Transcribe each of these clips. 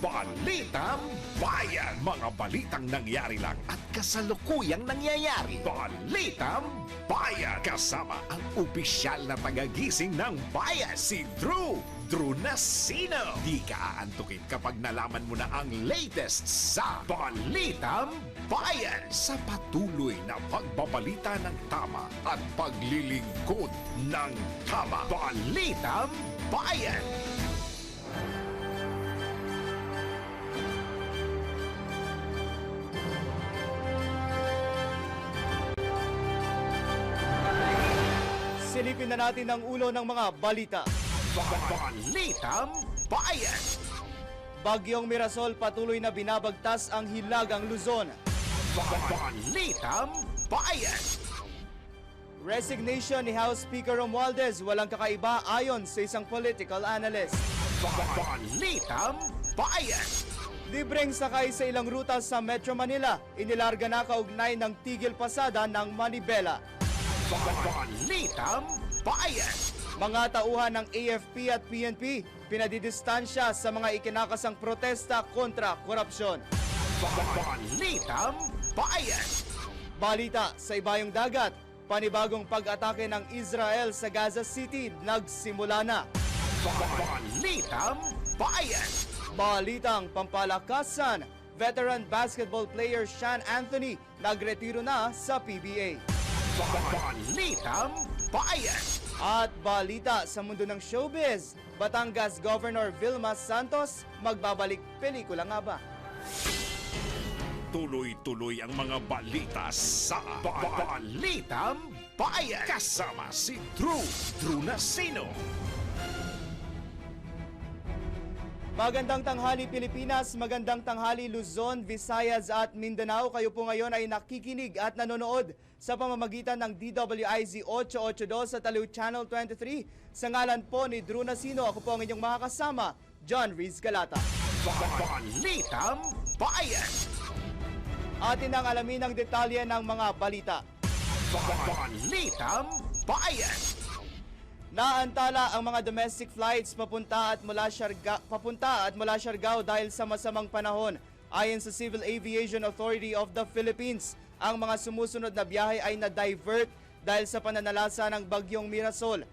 Balitang Bayan. Mga balitang nangyari lang at kasalukuyang nangyayari. Balitang Bayan. Kasama ang opisyal na tagagising ng bayan, si Drew Nasino. Di ka aantukin kapag nalaman mo na ang latest sa Balitang Bayan. Sa patuloy na pagbabalita ng tama at paglilingkod ng tama. Balitang Bayan. Silipin na natin ang ulo ng mga balita. Balitang Bayan. Bagyong Mirasol patuloy na binabagtas ang Hilagang Luzon. Balitang Bayan. Resignation ni House Speaker Romualdez walang kakaiba ayon sa isang political analyst. Balitang Bayan. Libreng sakay sa ilang ruta sa Metro Manila, inilarga na kaugnay ng tigil pasada ng Manibela. Balitang Bayan. Mga tauhan ng AFP at PNP pinadidistansya sa mga ikinakasang protesta kontra korupsyon. Balitang Bayan. Balita sa ibayong dagat, panibagong pag-atake ng Israel sa Gaza City nagsimula na. Balitang Bayan. Balitang pampalakasan, veteran basketball player Sean Anthony nagretiro na sa PBA. Balitang Bayan. At balita sa mundo ng showbiz, Batangas Governor Vilma Santos magbabalik pelikula nga ba? Tuloy-tuloy ang mga balita sa Balitang Bayan. Kasama si Drew Nasino. Magandang tanghali Pilipinas, magandang tanghali Luzon, Visayas at Mindanao. Kayo po ngayon ay nakikinig at nanonood sa pamamagitan ng DWIZ 882 sa Taliw Channel 23. Sa ngalan po ni Drew Nasino, ako po ang inyong makakasama, John Riz Galata. Balitang Bayan. Atin ang alamin ang detalye ng mga balita. Balitang Bayan. Naantala ang mga domestic flights papunta at mula Siargao dahil sa masamang panahon. Ayon sa Civil Aviation Authority of the Philippines, ang mga sumusunod na biyahe ay na-divert dahil sa pananalasa ng Bagyong Mirasol.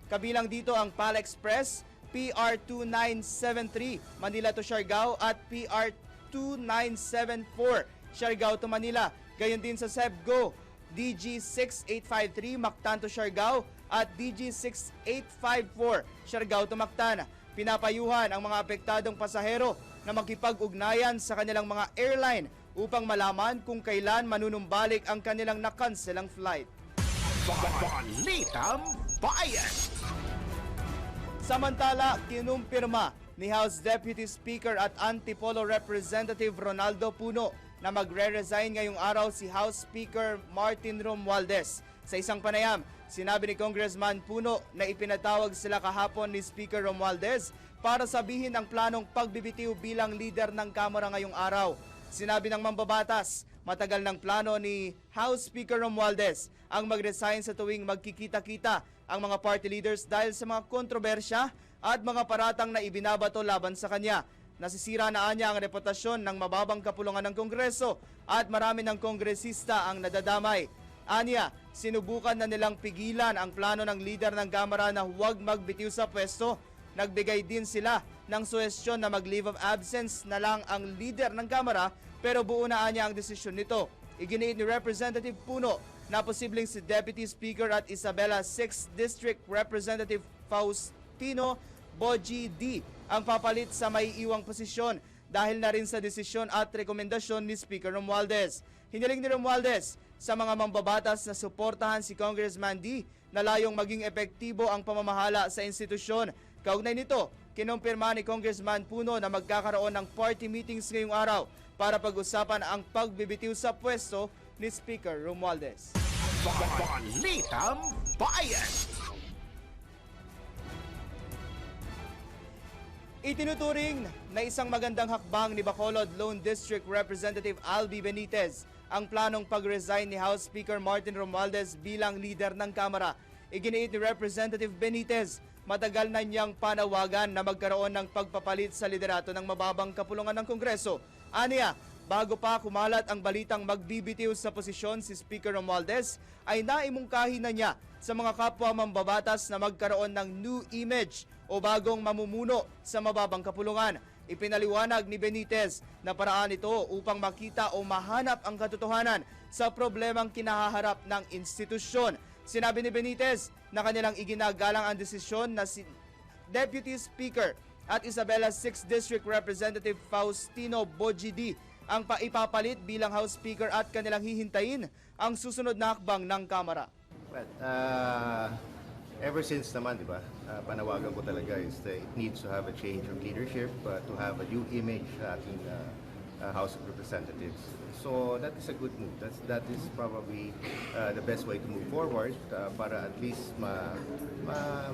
Kabilang dito ang PAL Express, PR2973 Manila to Siargao at PR2974 Siargao to Manila. Gayon din sa Cebgo, DG6853 Mactan to Siargao at DG6854 Siargao to Mactan. Pinapayuhan ang mga apektadong pasahero na makipag-ugnayan sa kanilang mga airline upang malaman kung kailan manunumbalik ang kanilang nakanselang flight. Balitang Bayan. Samantala, kinumpirma ni House Deputy Speaker at Antipolo Representative Ronaldo Puno na magre-resign ngayong araw si House Speaker Martin Romualdez. Sa isang panayam, sinabi ni Congressman Puno na ipinatawag sila kahapon ni Speaker Romualdez para sabihin ang planong pagbibitiw bilang leader ng Kamara ngayong araw. Sinabi ng mambabatas, matagal ng plano ni House Speaker Romualdez ang mag-resign sa tuwing magkikita-kita ang mga party leaders dahil sa mga kontrobersya at mga paratang na ibinabato laban sa kanya. Nasisira na niya ang reputasyon ng mababang kapulungan ng Kongreso at marami ng kongresista ang nadadamay. Anya, sinubukan na nilang pigilan ang plano ng leader ng Kamara na huwag magbitiw sa pwesto. Nagbigay din sila ng suhestyon na mag-leave of absence na lang ang leader ng Kamara pero buo na niya ang desisyon nito. Iginiit ni Representative Puno na posibleng si Deputy Speaker at Isabela 6th District Representative Faustino Boji D ang papalit sa may iwang posisyon dahil na rin sa desisyon at rekomendasyon ni Speaker Romualdez. Hiniling ni Romualdez sa mga mambabatas na suportahan si Congressman D na layong maging epektibo ang pamamahala sa institusyon. Kaugnay nito, kinumpirma ni Congressman Puno na magkakaroon ng party meetings ngayong araw para pag-usapan ang pagbibitiw sa pwesto ni Speaker Romualdez. Balitang Bayan. Itinuturing na isang magandang hakbang ni Bacolod Lone District Representative Albi Benitez ang planong pag-resign ni House Speaker Martin Romualdez bilang leader ng Kamara. Iginiit ni Representative Benitez, matagal na niyang panawagan na magkaroon ng pagpapalit sa liderato ng mababang kapulungan ng Kongreso. Aniya, bago pa kumalat ang balitang magbibitiw sa posisyon si Speaker Romualdez, ay naimungkahi na niya sa mga kapwa mambabatas na magkaroon ng new image o bagong mamumuno sa mababang kapulungan. Ipinaliwanag ni Benitez na paraan ito upang makita o mahanap ang katotohanan sa problemang kinahaharap ng institusyon. Sinabi ni Benitez na kanilang iginagalang ang desisyon na si Deputy Speaker at Isabela 6th District Representative Faustino Bojidi ang ipapalit bilang House Speaker at kanilang hihintayin ang susunod na hakbang ng Kamara. Well, ever since naman, di ba, panawagan ko talaga is that it needs to have a change of leadership, to have a new image sa ating House of Representatives. So that is a good move. That is probably the best way to move forward para at least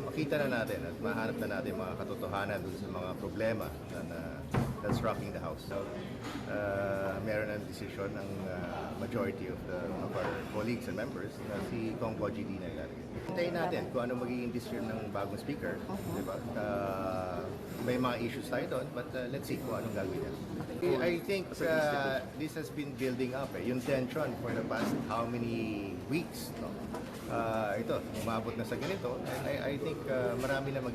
makita na natin at mahanap na natin mga katotohanan dun sa mga problema that's rocking the House. So, meron ng decision ng majority of our colleagues and members na si Kong Bojidi na ilalagay. Hintayin natin kung ano magiging decision ng bagong speaker. Diba? May mga issues tayo doon, but let's see kung anong gagawin niya. I think this has been building up. Yung tension for the past how many weeks. No? Ito, umabot na sa ganito. And I think marami na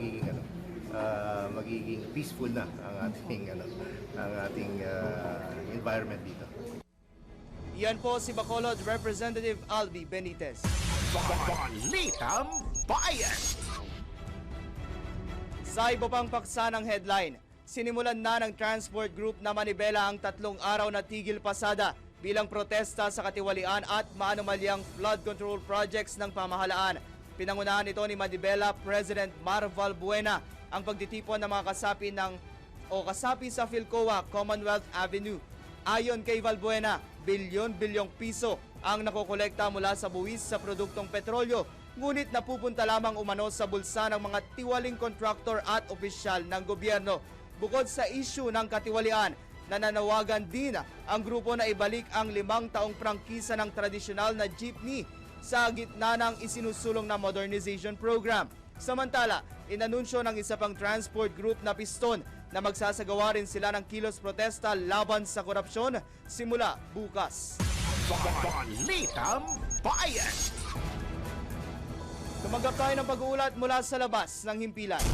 magiging peaceful na ang ating environment dito. Yan po si Bacolod Representative Albi Benitez. Balitang Bayan! Sa iba pang paksa ng headline, sinimulan na ng Transport Group na manibela ang 3 araw na tigil pasada bilang protesta sa katiwalian at maanumalyang flood control projects ng pamahalaan. Pinangunahan ito ni Manibela President Marval Buena ang pagtitipon ng mga kasapi sa Philcoa Commonwealth Avenue. Ayon kay Valbuena, bilyon-bilyong piso ang nakokolekta mula sa buwis sa produktong petrolyo, ngunit napupunta lamang umano sa bulsa ng mga tiwaling kontraktor at opisyal ng gobyerno. Bukod sa issue ng katiwalian, nananawagan din ang grupo na ibalik ang 5 taong prangkisa ng tradisyonal na jeepney sa gitna ng isinusulong na modernization program. Samantala, inanunsyo ng isa pang transport group na Piston na magsasagawa rin sila ng kilos protesta laban sa korupsyon simula bukas. Balitang Bayan! Tumanggap tayo ng pag-uulat mula sa labas ng himpilan.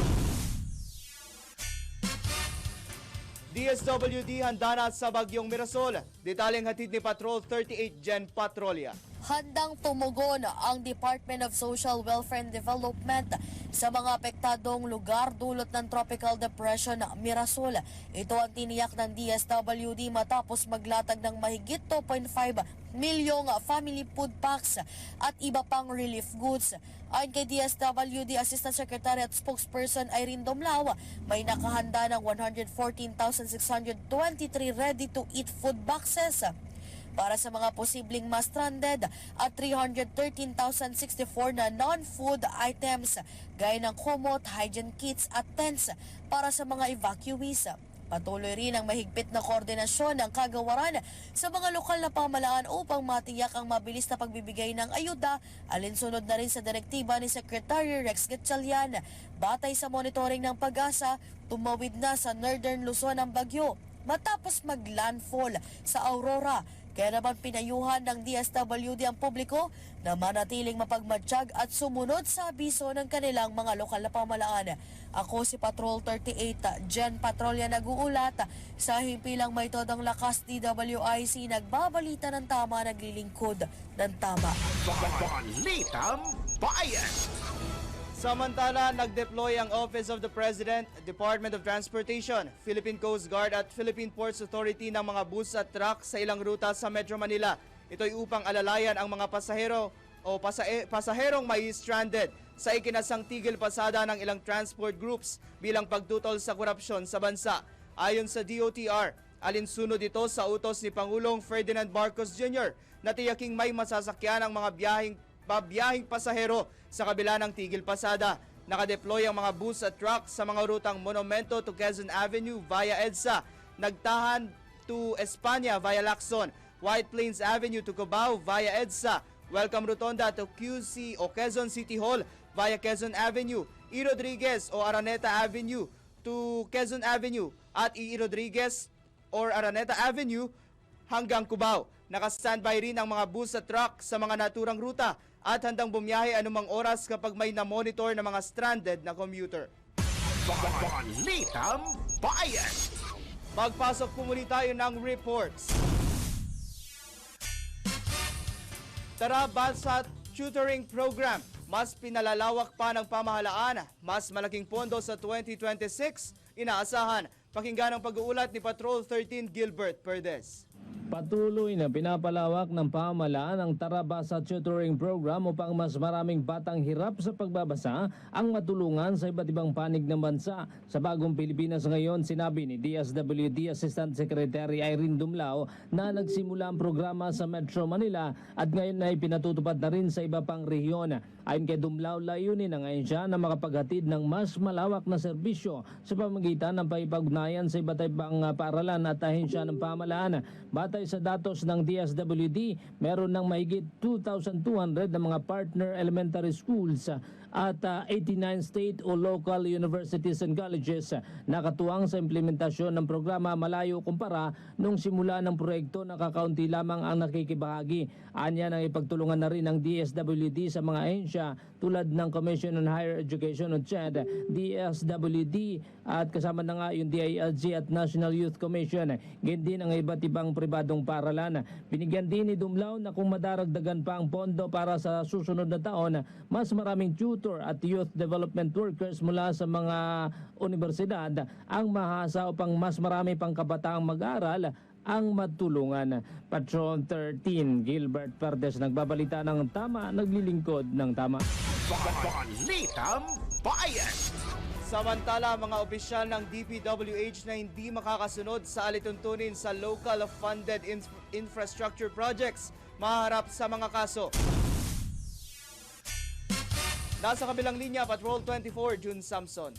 DSWD handa na sa bagyong Mirasol. Detalyeng hatid ni Patrol 38 Gen Patrolya. Handang tumugon ang Department of Social Welfare and Development sa mga apektadong lugar dulot ng Tropical Depression Mirasol. Ito ang tiniyak ng DSWD matapos maglatag ng mahigit 2.5 milyong family food packs at iba pang relief goods. Ayon kay DSWD Assistant Secretary at Spokesperson Irene Domlao, may nakahanda ng 114,623 ready-to-eat food boxes para sa mga posibleng ma-stranded at 313,064 na non-food items gaya ng kumot, hygiene kits at tents para sa mga evacuees. Patuloy rin ang mahigpit na koordinasyon ng kagawaran sa mga lokal na pamahalaan upang matiyak ang mabilis na pagbibigay ng ayuda, alinsunod na rin sa direktiba ni Secretary Rex Gatchalian. Batay sa monitoring ng Pag-asa, tumawid na sa Northern Luzon ang bagyo matapos mag-landfall sa Aurora. Kaya naman pinayuhan ng DSWD ang publiko na manatiling mapagmatsyag at sumunod sa abiso ng kanilang mga lokal na pamahalaan. Ako si Patrol 38 Gen Patrolya nag-uulat sa himpilang may todong lakas DWIC, nagbabalita ng tama, naglilingkod ng tama. Balitang Bayan! Samantala, nag-deploy ang Office of the President, Department of Transportation, Philippine Coast Guard at Philippine Ports Authority ng mga bus at truck sa ilang ruta sa Metro Manila. Ito'y upang alalayan ang mga pasaherong may stranded sa ikinasang tigil pasada ng ilang transport groups bilang pagtutol sa korupsyon sa bansa. Ayon sa DOTR, alinsunod ito sa utos ni Pangulong Ferdinand Marcos Jr. na tiyaking may masasakyan ang mga biyahing pasahero sa kabila ng tigil pasada. Nakadeploy ang mga bus at truck sa mga rutang Monumento to Quezon Avenue via EDSA, Nagtahan to Espanya via Lacson, White Plains Avenue to Cubao via EDSA, Welcome Rotonda to QC o Quezon City Hall via Quezon Avenue, E. Rodriguez o Araneta Avenue to Quezon Avenue at E. Rodriguez or Araneta Avenue hanggang Cubao. Naka-standby rin ang mga bus at truck sa mga naturang ruta at handang bumiyahe anumang oras kapag may na-monitor na mga stranded na commuter. Balitang Bayan. Magpasok po muli tayo ng reports. Tara Bansat Tutoring Program. Mas pinalalawak pa ng pamahalaan. Mas malaking pondo sa 2026. Inaasahan. Pakinggan ang pag-uulat ni Patrol 13 Gilbert Perdes. Patuloy na pinapalawak ng pamahalaan ang Tarabasa Tutoring Program upang mas maraming batang hirap sa pagbabasa ang matulungan sa iba't ibang panig ng bansa. Sa Bagong Pilipinas ngayon, sinabi ni DSWD Assistant Secretary Irene Dumlao na nagsimula ang programa sa Metro Manila at ngayon ay pinatutupad na rin sa iba pang rehiyon. Ayon kay Dumlao, layunin na ngayon siya na makapaghatid ng mas malawak na serbisyo sa pamamagitan ng paipag-ugnayan sa iba't ibang paaralan at ahensya ng pamahalaan. Batay sa datos ng DSWD, meron ng mahigit 2,200 na mga partner elementary schools at 89 state o local universities and colleges nakatuwang sa implementasyon ng programa malayo kumpara nung simula ng proyekto nakakaunti lamang ang nakikibahagi. Anya nang ipagtulungan na rin ng DSWD sa mga ahensya tulad ng Commission on Higher Education o CHED, DSWD at kasama na nga yung DILG at National Youth Commission. Ganyan din ang iba't ibang pribadong paaralan. Binigyan din ni Dumlao na kung madaragdagan pa ang pondo para sa susunod na taon, mas maraming tutor at youth development workers mula sa mga universidad ang mahasa upang mas marami pang kabataang mag-aral ang matulungan. Patrol 13, Gilbert Perdes, nagbabalita ng tama, naglilingkod ng tama. Balitang Bayan. Samantala, mga opisyal ng DPWH na hindi makakasunod sa alituntunin sa local funded infrastructure projects maharap sa mga kaso. Nasa kabilang linya, Patrol 24, June Samson.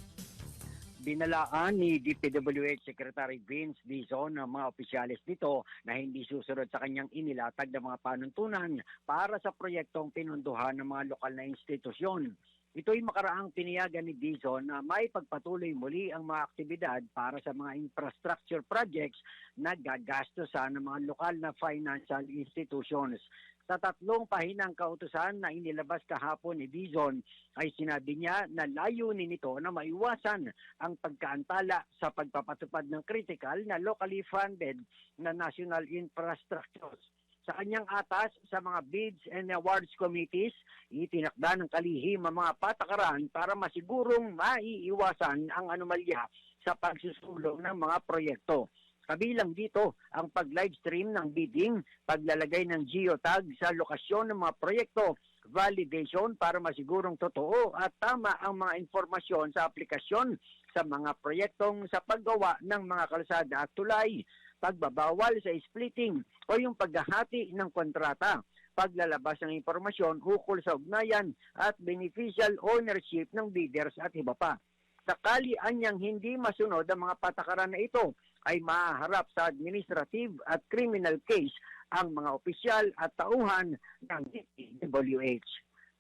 Binalaan ni DPWH Secretary Vince Dizon ang mga opisyalis nito na hindi susunod sa kanyang inilatag na mga panuntunan para sa proyektong pinunduhan ng mga lokal na institusyon. Ito'y makaraang tiniyagan ni Dizon na may pagpatuloy muli ang mga aktibidad para sa mga infrastructure projects na gagastosan ng mga lokal na financial institutions. Sa 3 pahinang kautusan na inilabas kahapon ni Dizon ay sinabi niya na layunin nito na maiwasan ang pagkaantala sa pagpapatupad ng critical na locally funded na national infrastructures. Sa kanyang atas sa mga bids and awards committees, itinakda ng kalihim ang mga patakaran para masigurong maiiwasan ang anomalya sa pagsusulong ng mga proyekto. Kabilang dito ang pag-livestream ng bidding, paglalagay ng geotag sa lokasyon ng mga proyekto, validation para masigurong totoo at tama ang mga informasyon sa aplikasyon sa mga proyektong sa paggawa ng mga kalsada at tulay, pagbabawal sa splitting o yung paghahati ng kontrata, paglalabas ng impormasyon ukol sa ugnayan at beneficial ownership ng bidders at iba pa. Sakali anyang hindi masunod ang mga patakaran na ito, ay mahaharap sa administrative at criminal case ang mga opisyal at tauhan ng DPWH.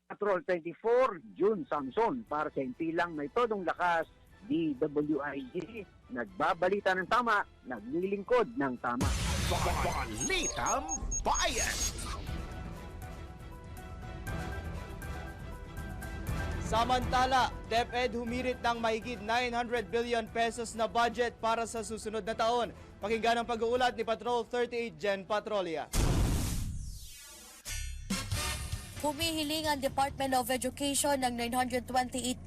Patrol 24, June Samson para sa impilang may todong lakas, DWIZ, nagbabalita ng tama, naglilingkod ng tama. Balitang Bayan. Samantala, DepEd humirit ng mahigit 900 billion pesos na budget para sa susunod na taon. Pakinggan ang pag-uulat ni Patrol 38 Jen Patrolya. Humihiling ang Department of Education ng 928.52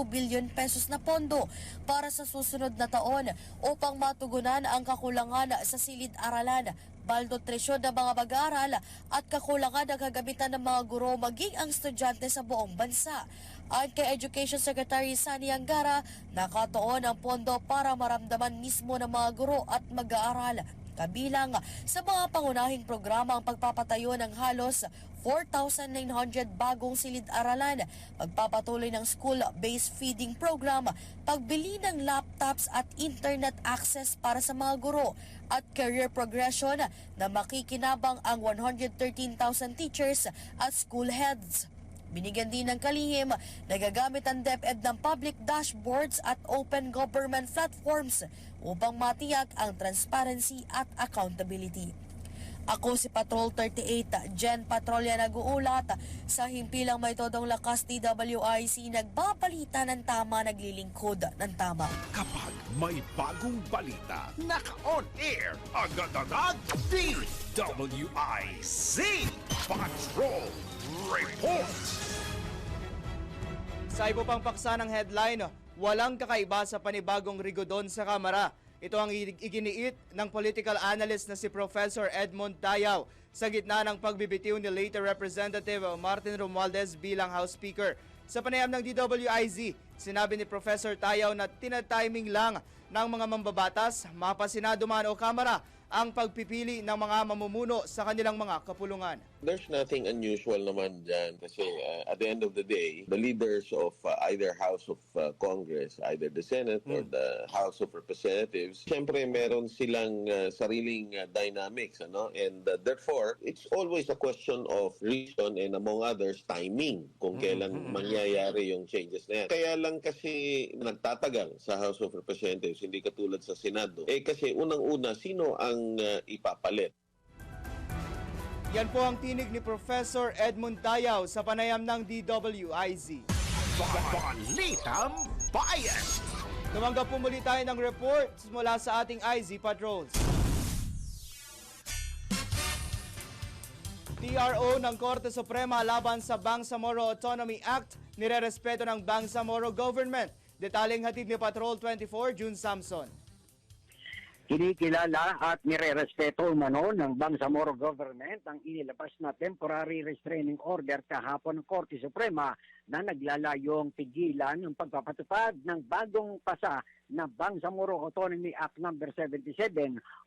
billion pesos na pondo para sa susunod na taon upang matugunan ang kakulangan sa silid-aralan, malnutrisyon ng mga mag-aaral at kakulangan ng kagamitan ng mga guro maging ang estudyante sa buong bansa. Ayon kay Education Secretary Sani Angara, nakatuon ang pondo para maramdaman mismo ng mga guro at mag-aaral. Kabilang sa mga pangunahing programa ang pagpapatayo ng halos 4,900 bagong silid-aralan, pagpapatuloy ng school-based feeding program, pagbili ng laptops at internet access para sa mga guro, at career progression na makikinabang ang 113,000 teachers at school heads. Binigyan din ng kalihim na gagamit ang DepEd ng public dashboards at open government platforms upang matiyak ang transparency at accountability. Ako si Patrol 38, Jen Patrolya nag-uulat sa himpilang may todong lakas DWIC, nagbabalita ng tama, naglilingkod ng tama. Kapag may bagong balita, naka-on air, agad-agad, DWIZ Patrol Report! Sa iba pang paksa ng headline, walang kakaiba sa panibagong rigodon sa Kamara. Ito ang iginiit ng political analyst na si Professor Edmund Tayaw sa gitna ng pagbibitiw ni later Representative Martin Romualdez bilang House Speaker. Sa panayam ng DWIZ, sinabi ni Professor Tayaw na tinatiming lang ng mga mambabatas, mapasenado man o Kamara, ang pagpipili ng mga mamumuno sa kanilang mga kapulungan. There's nothing unusual naman dyan kasi at the end of the day, the leaders of either House of Congress, either the Senate or the House of Representatives, siyempre meron silang sariling dynamics, ano? And therefore, it's always a question of reason and among others, timing kung kailan mangyayari yung changes na yan. Kaya lang kasi nagtatagal sa House of Representatives, hindi katulad sa Senado. Kasi unang-una, sino ang ipapalit? Yan po ang tinig ni Professor Edmund Tayaw sa panayam ng DWIZ. Balitang Bayan! Tumanggap po muli tayo ng reports mula sa ating IZ Patrols. TRO ng Korte Suprema laban sa Bangsamoro Autonomy Act, nirerespeto ng Bangsamoro Government. Detaling hatid ni Patrol 24, June Samson. Kinikilala at nirerespeto umano ng Bangsamoro Government ang inilabas na temporary restraining order kahapon ng Korte Suprema na naglalayong pigilan ang pagpapatupad ng bagong pasa na Bangsamoro Autonomy Act No. 77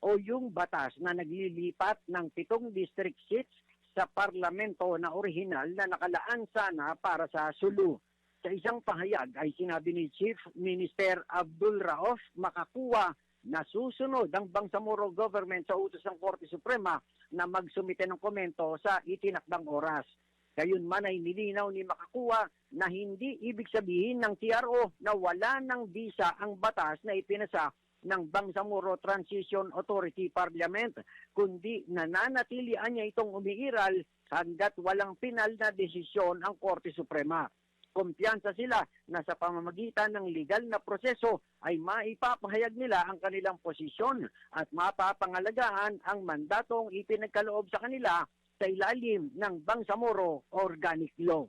o yung batas na naglilipat ng 7 district seats sa parlamento na orihinal na nakalaan sana para sa Sulu. Sa isang pahayag ay sinabi ni Chief Minister Abdul Rauf Makakuwa na susunod ang Bangsamoro Government sa utos ng Korte Suprema na magsumite ng komento sa itinakdang oras. Gayunman ay nilinaw ni Makakuwa na hindi ibig sabihin ng TRO na wala ng bisa ang batas na ipinasa ng Bangsamoro Transition Authority Parliament, kundi nananatilian niya itong umiiral hanggat walang pinal na desisyon ang Korte Suprema. Kumpiyansa sila na sa pamamagitan ng legal na proseso ay maipapahayag nila ang kanilang posisyon at mapapangalagaan ang mandatong ipinagkaloob sa kanila sa ilalim ng Bangsamoro Organic Law.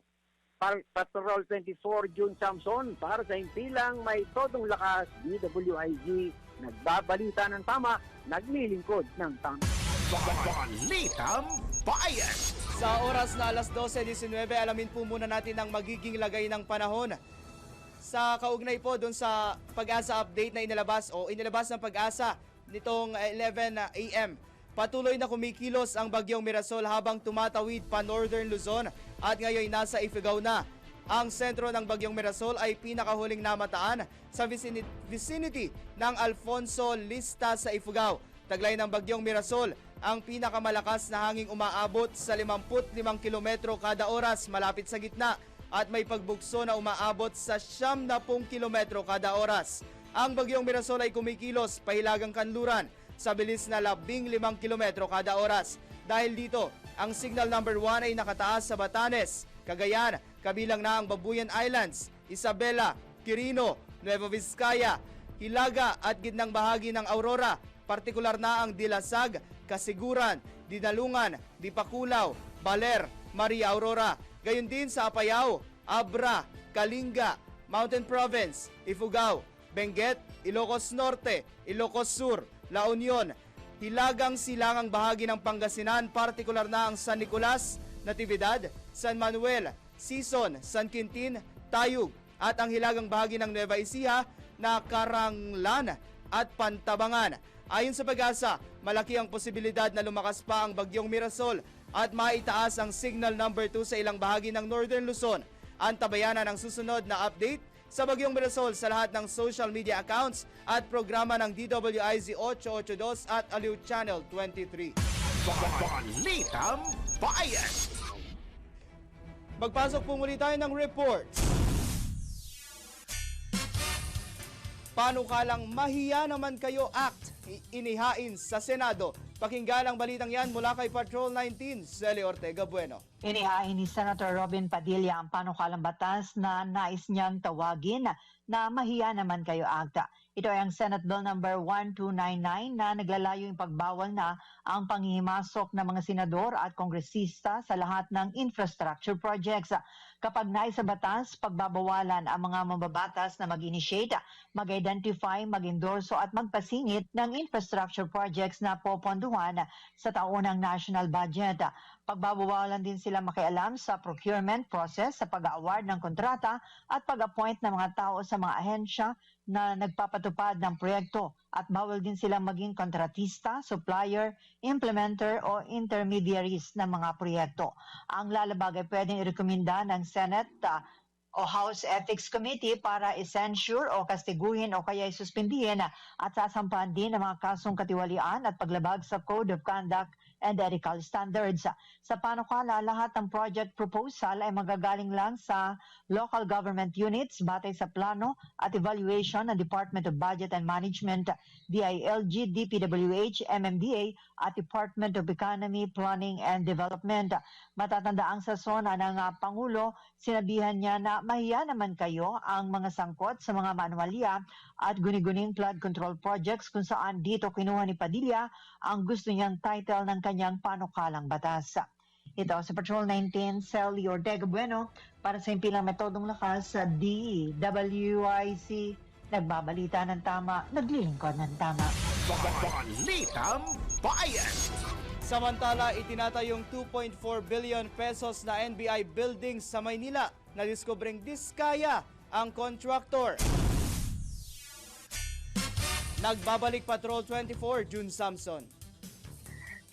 Patrol 24, June Samson, para sa himpilang may todong lakas, DWIZ, nagbabalita ng tama, naglilingkod ng tama. Balitang Bayan! Sa oras na alas 12:19, alamin po muna natin ang magiging lagay ng panahon. Sa kaugnay po doon sa Pag-asa update na inilabas ng Pag-asa nitong 11 a.m. Patuloy na kumikilos ang bagyong Mirasol habang tumatawid pa Northern Luzon at ngayon nasa Ifugao na. Ang sentro ng bagyong Mirasol ay pinakahuling namataan sa vicinity ng Alfonso Lista sa Ifugao. Taglay ng bagyong Mirasol, ang pinakamalakas na hanging umaabot sa 55 kilometro kada oras malapit sa gitna at may pagbugso na umaabot sa 70 kilometro kada oras. Ang bagyong Mirasol ay kumikilos pahilagang kanluran sa bilis na 15 kilometro kada oras. Dahil dito, ang signal number 1 ay nakataas sa Batanes, Cagayan, kabilang na ang Babuyan Islands, Isabela, Quirino, Nueva Vizcaya, Hilaga at gitnang bahagi ng Aurora, partikular na ang Dilasag, Kasiguran, Dinalungan, Dipakulaw, Baler, Maria Aurora. Gayon din sa Apayao, Abra, Kalinga, Mountain Province, Ifugao, Benguet, Ilocos Norte, Ilocos Sur, La Union, Hilagang silangang bahagi ng Pangasinan, partikular na ang San Nicolas, Natividad, San Manuel, Sison, San Quintin, Tayug at ang hilagang bahagi ng Nueva Ecija na Karanglan at Pantabangan. Ayon sa Pag-asa, malaki ang posibilidad na lumakas pa ang bagyong Mirasol at maitaas ang signal number 2 sa ilang bahagi ng Northern Luzon. Antabayanan ang susunod na update sa bagyong Mirasol sa lahat ng social media accounts at programa ng DWIZ 882 at Aliw Channel 23. Balitang Bayan! Magpasok po muli tayo ng reports. Panukalang Mahiya Naman Kayo Act inihain sa Senado. Pakinggan ang balitang yan mula kay Patrol 19, Celi Ortega Bueno. Inihain ni Senator Robin Padilla ang panukalang batas na nais niyang tawagin na Mahiya Naman Kayo Act. Ito ay ang Senate Bill number 1299 na naglalayo yung pagbawal na ang panghihimasok ng mga senador at kongresista sa lahat ng infrastructure projects. Kapag naisa batas, pagbabawalan ang mga mambabatas na mag-initiate, mag-identify, mag-endorso at magpasingit ng infrastructure projects na poponduhan sa taunang national budget. Pagbabawalan din sila makialam sa procurement process sa pag-award ng kontrata at pag-appoint ng mga tao sa mga ahensya na nagpapatupad ng proyekto at bawal din silang maging kontratista, supplier, implementer o intermediaries ng mga proyekto. Ang lalabag ay pwedeng irekomenda ng Senate o House Ethics Committee para i-censure o kastiguhin o kaya isuspindihin at sasampahan din ng mga kasong katiwalian at paglabag sa Code of Conduct and Ethical Standards. Sa panukala, lahat ng project proposal ay magagaling lang sa local government units batay sa plano at evaluation ng Department of Budget and Management, DILG, DPWH, MMDA at Department of Economy, Planning and Development. Matatandaang sa sona ng Pangulo, sinabihan niya na mahiya naman kayo ang mga sangkot sa mga manualya at guni-guning flood control projects kung saan dito kinuha ni Padilla ang gusto niyang title ng kanyang panukalang batas. Ito sa Patrol 19, Celi Ortega Bueno para sa Impilang Metodong Lakas sa DWIC. Nagbabalita ng tama, naglilingkod ng tama. Balitang Bayan! Samantala, itinatayong 2.4 billion pesos na NBI building sa Maynila na diskubreng diskaya ang contractor. Nagbabalik Patrol 24, June Samson.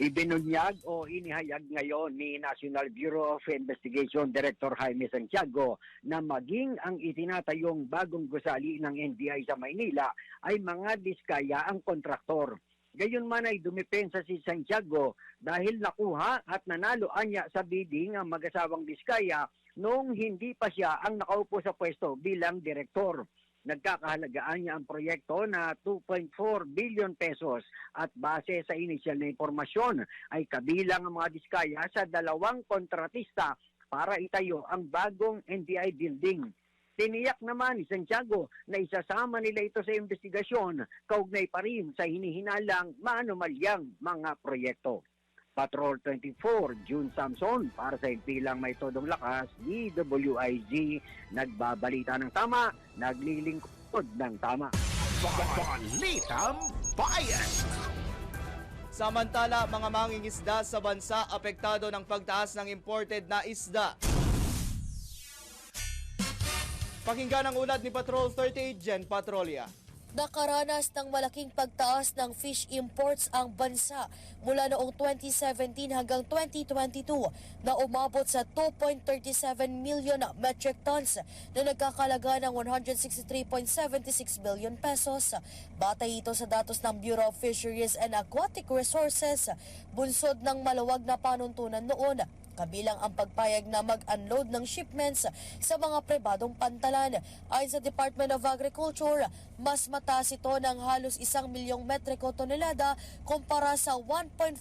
Ibinunyag o inihayag ngayon ni National Bureau of Investigation Director Jaime Santiago na maging ang itinatayong bagong gusali ng NBI sa Maynila ay mga diskaya ang kontraktor. Gayunman ay dumipensa si Santiago dahil nakuha at nanalo anya sa bidding ang mag-asawang diskaya noong hindi pa siya ang nakaupo sa pwesto bilang direktor. Nagkakahalagaan niya ang proyekto na 2.4 billion pesos at base sa inisyal na impormasyon ay kabilang ang mga diskaya sa 2 kontratista para itayo ang bagong NBI building. Tiniyak naman ni Santiago na isasama nila ito sa investigasyon kaugnay pa rin sa hinihinalang maanumalyang mga proyekto. Patrol 24, June Samson para sa Impilang May Todong Lakas, DWIZ, nagbabalita ng tama, naglilingkod ng tama. Balitang Bayan! Samantala, mga mangingisda sa bansa apektado ng pagtaas ng imported na isda. Pakinggan ang ulat ni Patrol 38, Jen Patrolya. Nakaranas ng malaking pagtaas ng fish imports ang bansa mula noong 2017 hanggang 2022 na umabot sa 2.37 million metric tons na nagkakalaga ng 163.76 billion pesos. Batay ito sa datos ng Bureau of Fisheries and Aquatic Resources, bunsod ng maluwag na panuntunan noon. Kabilang ang pagpayag na mag-unload ng shipments sa mga pribadong pantalan. Ayon sa Department of Agriculture, mas mataas ito ng halos 1 milyong metriko tonelada kumpara sa 1.41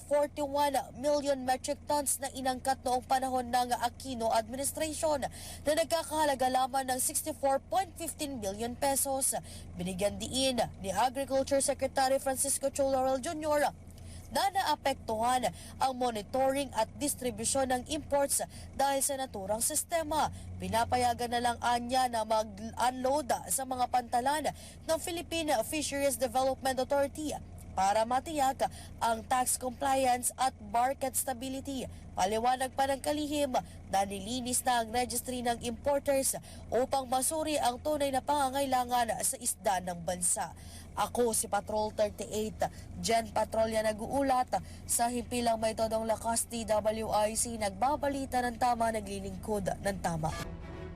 million metric tons na inangkat noong panahon ng Aquino administration na nagkakahalaga lamang ng 64.15 billion pesos. Binigyan diin ni Agriculture Secretary Francisco Chu Laurel Jr. na naapektuhan ang monitoring at distribusyon ng imports dahil sa naturang sistema. Pinapayagan na lang anya na mag-unload sa mga pantalan ng Philippine Fisheries Development Authority para matiyak ang tax compliance at market stability. Paliwanag pa ng kalihim na nilinis na ang registry ng importers upang masuri ang tunay na pangangailangan sa isda ng bansa. Ako si Patrol 38, Jen Patrolya nag-uulat sa Himpilang May Todong Lakas, DWIC, nagbabalita ng tama, naglilingkod ng tama.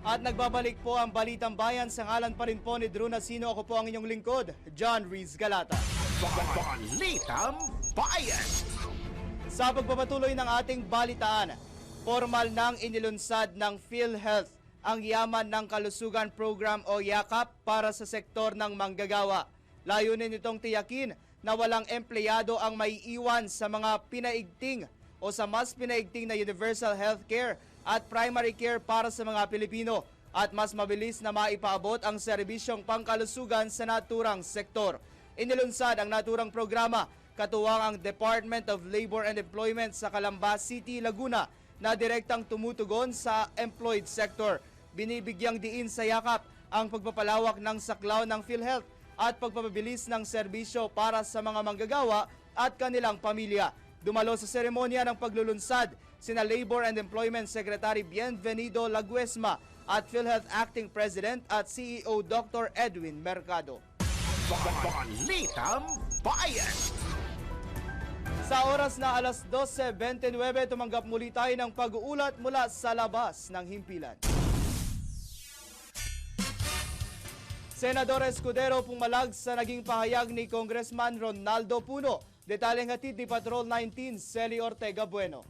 At nagbabalik po ang Balitang Bayan sa ngalan pa rin po ni Drew Nasino. Ako po ang inyong lingkod, John Reese Galata. Balitang Bayan! Sa pagpapatuloy ng ating balitaan, Formal nang inilunsad ng PhilHealth ang Yaman ng Kalusugan Program o YAKAP para sa sektor ng manggagawa. Layunin nitong tiyakin na walang empleyado ang maiiwan sa mga pinaigting o sa mas pinaigting na universal healthcare at primary care para sa mga Pilipino at mas mabilis na maipaabot ang serbisyong pangkalusugan sa naturang sektor. Inilunsad ang naturang programa katuwang ang Department of Labor and Employment sa Calamba City, Laguna na direktang tumutugon sa employed sector. Binibigyang diin sa yakap ang pagpapalawak ng saklaw ng PhilHealth at pagpapabilis ng serbisyo para sa mga manggagawa at kanilang pamilya. Dumalo sa seremonya ng paglulunsad sina Labor and Employment Secretary Bienvenido Laguesma at PhilHealth Acting President at CEO Dr. Edwin Mercado. Balitang Bayan! Sa oras na alas 12:29, tumanggap muli tayo ng pag-uulat mula sa labas ng himpilan. Senador Escudero pumalag sa naging pahayag ni Congressman Ronaldo Puno. Detalyeng hatid ni Patrol 19, Celi Ortega Bueno.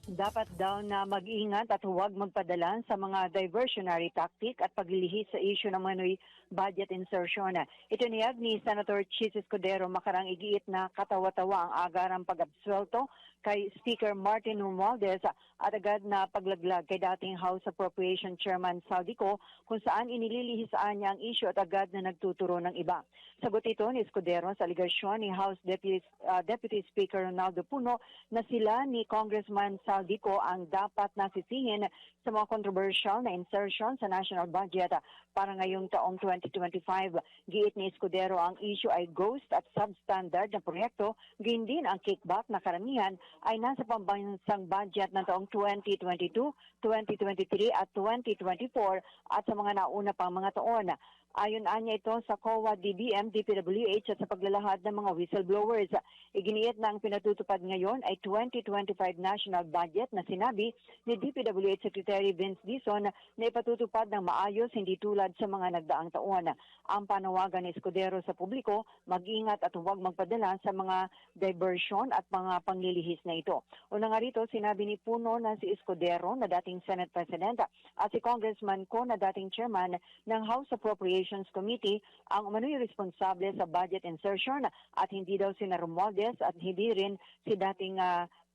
Dapat daw na mag-ingat at huwag magpadala sa mga diversionary tactic at paglilihis sa issue ng manoy budget insertion. Ito niyag ni Senator Chis Escudero makarang igiit na katawa-tawa ang agarang pag-absuelto kay Speaker Martin Romualdez at agad na paglaglag kay dating House Appropriation Chairman Saldico kung saan inililihisaan niya ang issue at agad na nagtuturo ng iba. Sagot ito ni Escudero sa aligasyon ni House Deputy Speaker Ronaldo Puno na sila ni Congressman Saldico ang dapat nasisihin sa mga controversial na insertion sa national budget para ngayong taong 2025. Giit ni Escudero ang issue ay ghost at substandard na proyekto, gayon din ang kickback na karamihan ay nasa pambansang budget ng taong 2022, 2023 at 2024 at sa mga nauna pang mga taon. Ayon anya ito sa COA, DBM, DPWH at sa paglalahad ng mga whistleblowers. Iginiit na ang pinatutupad ngayon ay 2025 national budget na sinabi ni DPWH Secretary Vince Dizon na ipatutupad ng maayos hindi tulad sa mga nagdaang taon. Ang panawagan ni Escudero sa publiko, mag-ingat at huwag magpadala sa mga diversion at mga panglilihis na ito. Una nga rito, sinabi ni Puno na si Escudero na dating Senate President at si Congressman Ko na dating Chairman ng House Appropriations Committee ang umano'y responsable sa budget insertion at hindi daw si Romualdez at hindi rin si dating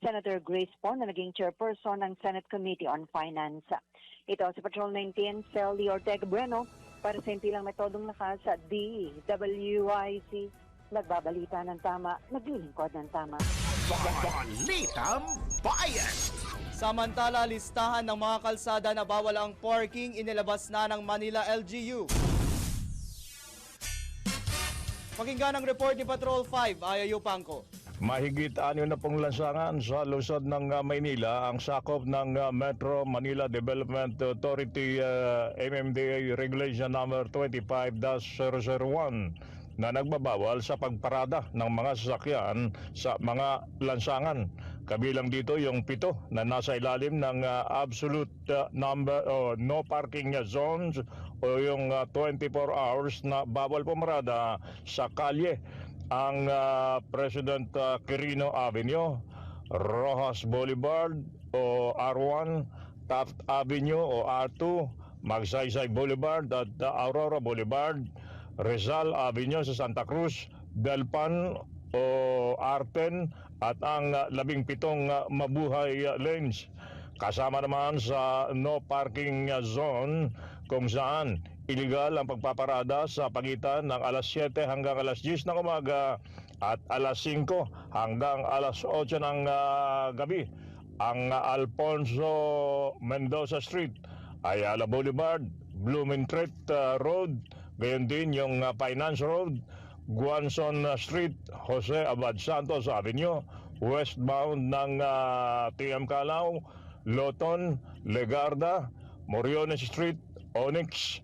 Senator Grace Poe na naging chairperson ng Senate Committee on Finance. Ito si Patrol 19, Celi Ortega Bueno para sa impilang metodong lakas sa DWIC. Nagbabalita ng tama, naglilingkod ng tama. Balitang Bayan! Samantala, listahan ng mga kalsada na bawal ang parking inilabas na ng Manila LGU. Pakinggan ang report ni Patrol 5, Ayayo Pangko. Mahigit 6 na pong lansangan sa lungsod ng Maynila ang sakop ng Metro Manila Development Authority MMDA Regulation Number 25-001 na nagbabawal sa pagparada ng mga sasakyan sa mga lansangan. Kabilang dito yung 7 na nasa ilalim ng absolute number o no parking zones o yung 24 hours na bawal pumarada sa kalye. Ang President Quirino Avenue, Rojas Boulevard o R1, Taft Avenue o R2, Magsaysay Boulevard at Aurora Boulevard, Rizal Avenue sa Santa Cruz, Delpan o R10 at ang 17 Mabuhay Lanes. Kasama naman sa no parking zone kung saan iligal ang pagpaparada sa pagitan ng alas 7 hanggang alas 10 ng umaga at alas 5 hanggang alas 8 ng gabi. Ang Alfonso Mendoza Street, Ayala Boulevard, Blumentritt Road, gayon din yung Finance Road, Guanzon Street, Jose Abad Santos Avenue, westbound ng TM Calao, Loton, Legarda, Moriones Street, Onyx,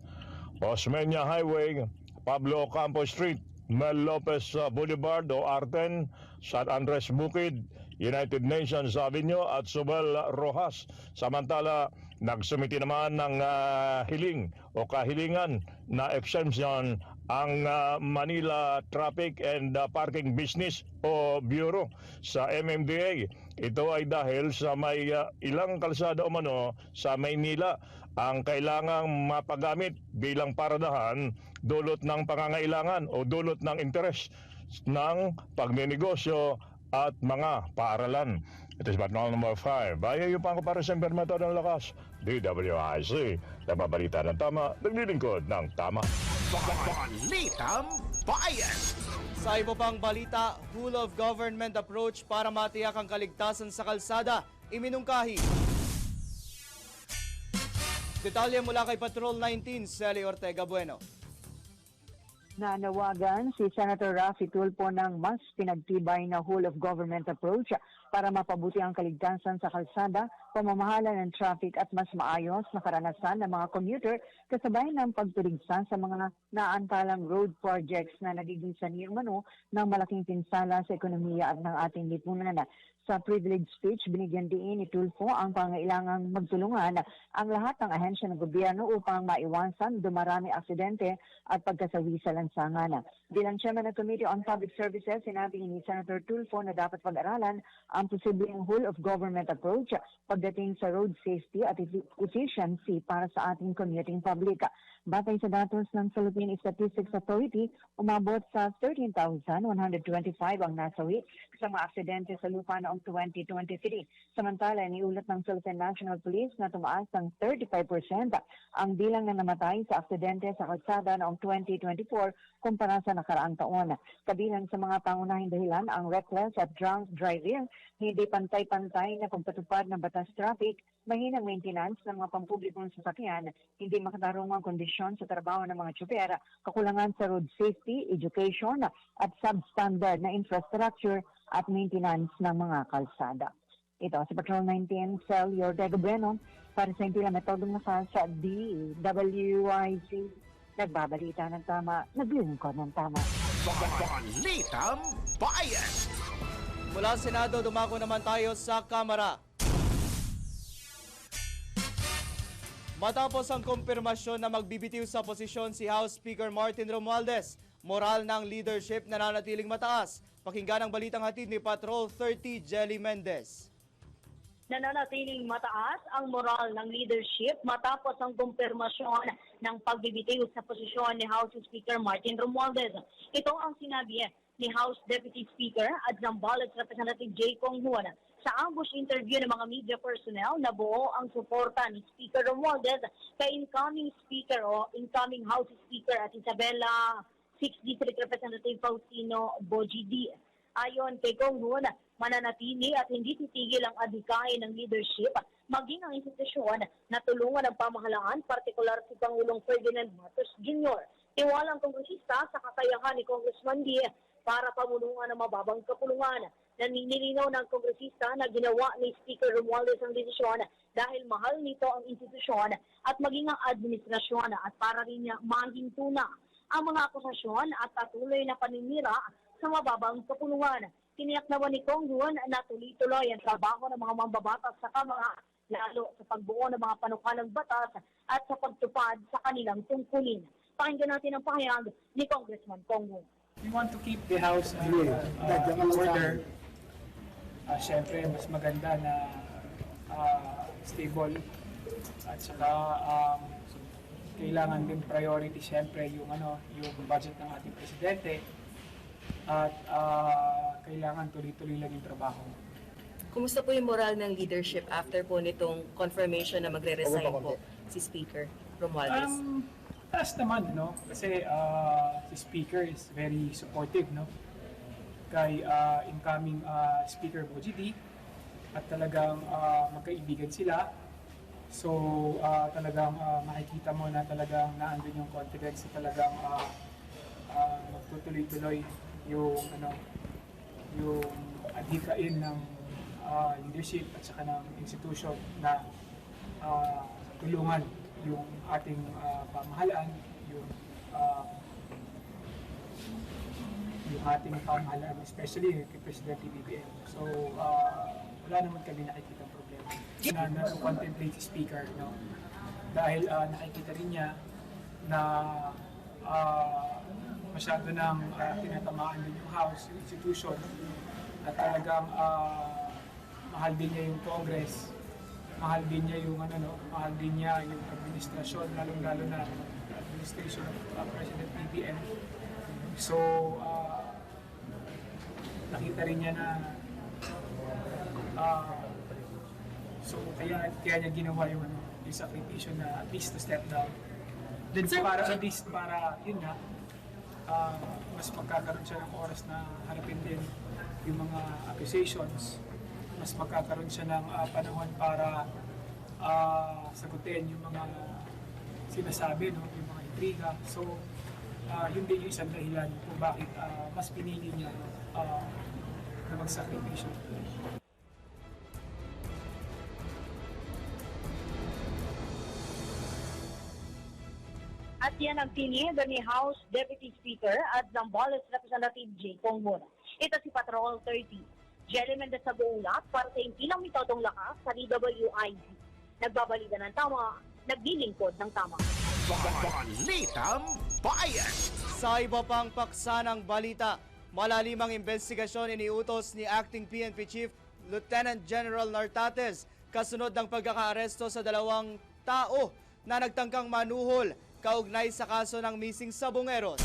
Osmeña Highway, Pablo Ocampo Street, Mel Lopez Boulevard o R10, San Andres Bukid, United Nations Avenue at Subel Rojas. Samantala, nagsumiti naman ng hiling o kahilingan na exemption ang Manila Traffic and Parking Business o Bureau sa MMDA. Ito ay dahil sa may ilang kalsada umano sa Maynila ang kailangang mapagamit bilang paradahan dulot ng pangangailangan o dulot ng interes ng pagninegosyo at mga paaralan. Ito si Batman number 5. Bayan yung pangkaparasang permito ng lakas. DWIC. Nababalita ng tama, naglilingkod ng tama. Balitang Bayan! Sa iba pang balita, whole of government approach para matiyak ang kaligtasan sa kalsada, iminungkahi. Detalye mula kay Patrol 19, Sally Ortega Bueno. Nanawagan si Senator Raffy Tulfo ng mas pinagtibay na whole of government approach para mapabuti ang kaligtasan sa kalsada, pamamahala ng traffic at mas maayos na karanasan ng mga commuter kasabay ng pagturigsa sa mga naantalang road projects na nagiging sanhi umano ng malaking pinsala sa ekonomiya at ng ating lipunan. Sa privilege speech, binigyan diin ni Tulfo ang pangailangang magtulungan ang lahat ng ahensya ng gobyerno upang maiwasan dumarami aksidente at pagkasawi sa lansangan. Bilang chairman ng Committee on Public Services, sinabi ni Senator Tulfo na dapat pag-aralan ang posibleng whole of government approach pagdating sa road safety at efficiency para sa ating commuting public. Batay sa datos ng Philippine Statistics Authority, umabot sa 13,125 ang nasawi sa mga aksidente sa lupa noong 2023. Samantala, iniulat ng Philippine National Police na tumaas ng 35% ang bilang na namatay sa aksidente sa kalsada noong 2024 kumpara sa nakaraang taon. Kabilang sa mga pangunahing dahilan ang reckless at drunk driving, hindi pantay-pantay na pagpatupad ng batas traffic, mahinang maintenance ng mga pampublikong sasakyan, hindi makatarungang kondisyon sa trabaho ng mga tsuper, kakulangan sa road safety, education at substandard na infrastructure at maintenance ng mga kalsada. Ito si Patrol 19, Sally Ortega Bueno, para sa Impila Metodong Lakas sa DWIC. Nagbabalita ng tama, naglilingkod ng tama. Balitang Bayan! Mula Senado, dumako naman tayo sa Kamara. Matapos ang kumpirmasyon na magbibitiw sa posisyon si House Speaker Martin Romualdez, moral ng leadership nananatiling mataas. Pakinggan ang balitang hatid ni Patrol 30 Jelly Mendez. Nananatiling mataas ang moral ng leadership matapos ang kumpirmasyon ng pagbibitiw sa posisyon ni House Speaker Martin Romualdez. Ito ang sinabi ni House Deputy Speaker at Zambales Representative J. Kong Huan sa ambush interview ng mga media personnel na buo ang suporta ni Speaker Romualdez kay incoming Speaker o incoming House Speaker at Isabela 6th District Representative Faustino Bojidi. Ayon kay Kong Huan, mananatili at hindi titigil ang adhikain ng leadership maging ang institusyon na tulungan ng pamahalaan, partikular si Pangulong Ferdinand Marcos Jr. Tiwala ang kongresista sa kakayahan ni Congressman D para pamunuan ng mababang kapulungan. Naninilinaw ng kongresista na ginawa ni Speaker Romualdez ang desisyon dahil mahal nito ang institusyon at maging ang administrasyon at para rin niya mahintuna ang mga akusasyon at patuloy na paninira sa mababang kapulungan. Tiniyak naman ni Kong Huan na tuloy-tuloy ang trabaho ng mga mambabatas sa Kamara, lalo sa pagbuo ng mga panukalang batas at sa pagtupad sa kanilang tungkulin. Pakinggan natin ang pahayag ni Congressman Kong Huan. We want to keep the house in order. Siyempre, mas maganda na stable at saka kailangan din priority siyempre yung budget ng ating presidente at kailangan tuloy-tuloy lang yung trabaho. Kumusta po yung moral ng leadership after po nitong confirmation na magre-resign po si Speaker Romualdez? Taas naman, no? Kasi si Speaker is very supportive, no? Kay incoming Speaker Bojidi at talagang magkaibigan sila. So talagang makikita mo na talagang naandun yung confidence na talagang magtutuloy-tuloy yung yung adhikain ng leadership at saka ng institution na tulungan yung ating pamahalaan, yung ating pamahalaan, especially kay President BBM. So wala naman kami nakikita problema na contemplate si Speaker, no? Dahil nakikita rin niya na masyado nang tinatamaan din yung House, yung institution, at talagang mahal din niya yung Congress, mahal din niya yung mahal din niya yung administrasyon, lalong-lalo na administration of President BBM. So, nakita rin niya na kaya niya ginawa yung sakripisyo na at least to step down. At least para yun nga, mas magkakaroon siya ng oras na harapin din yung mga accusations, mas magkakaroon siya ng panahon para sagutin yung mga sinasabi, no, yung mga intriga. So, yun din yung isang dahilan kung bakit mas pinili niya na magsakripisyo. At yan ang tinid ni House Deputy Speaker at Zambales Representative J. Kong Muna. Ito si Patrol 30. Jelly Mendez sa buulat para sa impilang mitodong lakas sa DWIZ. Nagbabalita ng tama, naglilingkod ng tama. Balitang Bayan. Sa iba pang paksa ng balita, malalimang investigasyon iniutos ni Acting PNP Chief Lieutenant General Nartates kasunod ng pagkakaaresto sa 2 tao na nagtangkang manuhol kaugnay sa kaso ng missing sabongeros.